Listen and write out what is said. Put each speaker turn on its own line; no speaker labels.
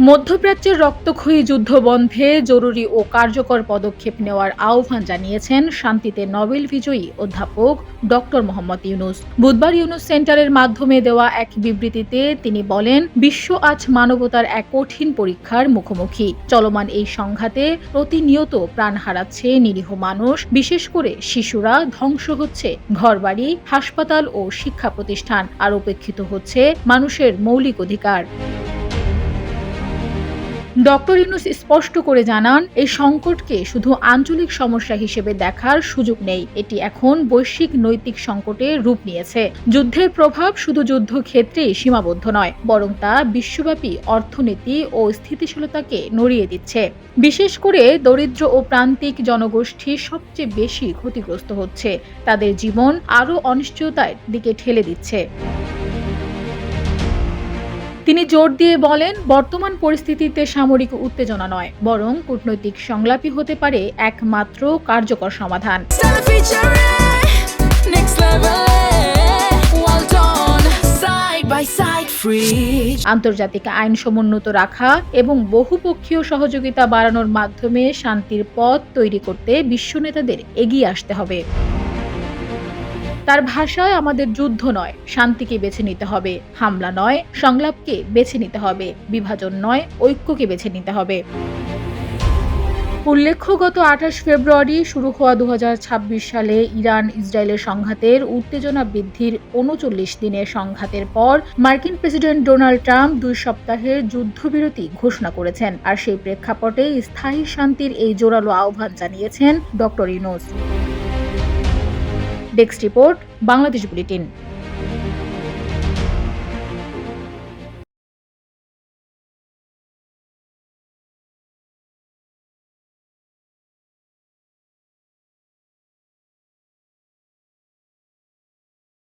মধ্যপ্রাচ্যের রক্তক্ষয়ী যুদ্ধ বন্ধে জরুরি ও কার্যকর পদক্ষেপ নেওয়ার আহ্বান জানিয়েছেন শান্তিতে নোবেল বিজয়ী অধ্যাপক ডক্টর মোহাম্মদ ইউনূস। বুধবার ইউনূস সেন্টারের মাধ্যমে দেওয়া এক বিবৃতিতে তিনি বলেন, বিশ্ব আজ মানবতার এক কঠিন পরীক্ষার মুখোমুখি। চলমান এই সংঘাতে প্রতিনিয়ত প্রাণ হারাচ্ছে নিরীহ মানুষ, বিশেষ করে শিশুরা। ধ্বংস হচ্ছে ঘরবাড়ি, হাসপাতাল ও শিক্ষা প্রতিষ্ঠান, আর উপেক্ষিত হচ্ছে মানুষের মৌলিক অধিকার। ডক্টর ইউনূস স্পষ্ট করে জানান, এই সংকটকে শুধু আঞ্চলিক সমস্যা হিসেবে দেখার সুযোগ নেই। এটি এখন বৈশ্বিক নৈতিক সংকটে রূপ নিয়েছে। যুদ্ধের প্রভাব শুধু যুদ্ধক্ষেত্রেই সীমাবদ্ধ নয়, বরং তা বিশ্বব্যাপী অর্থনীতি ও স্থিতিশীলতাকে নড়িয়ে দিচ্ছে। বিশেষ করে দরিদ্র ও প্রান্তিক জনগোষ্ঠী সবচেয়ে বেশি ক্ষতিগ্রস্ত হচ্ছে। তাদের জীবন আরও অনিশ্চয়তার দিকে ঠেলে দিচ্ছে। তিনি জোর দিয়ে বলেন, বর্তমান পরিস্থিতিতে সামরিক উত্তেজনা নয়, বরং কূটনৈতিক সংলাপই হতে পারে একমাত্র কার্যকর সমাধান। আন্তর্জাতিক আইন সমুন্নত রাখা এবং বহুপক্ষীয় সহযোগিতা বাড়ানোর মাধ্যমে শান্তির পথ তৈরি করতে বিশ্ব নেতাদের এগিয়ে আসতে হবে। তার ভাষায়, আমাদের যুদ্ধ নয়, শান্তিকে বেছে নিতে হবে। হামলা নয়, সংলাপকে বেছে নিতে হবে। বিভাজন নয়, ঐক্যকে বেছে নিতে হবে। উল্লেখ্য, গত ২৮ ফেব্রুয়ারি শুরু হওয়া ২০২৬ সালে ইরান ইসরায়েলের সংঘাতের উত্তেজনা বৃদ্ধির ৩৯ দিনের সংঘাতের পর মার্কিন প্রেসিডেন্ট ডোনাল্ড ট্রাম্প ২ সপ্তাহের যুদ্ধবিরতি ঘোষণা করেছেন। আর সেই প্রেক্ষাপটে স্থায়ী শান্তির এই জোরালো আহ্বান জানিয়েছেন doctor Yunus. Desk report, Bangladesh bulletin.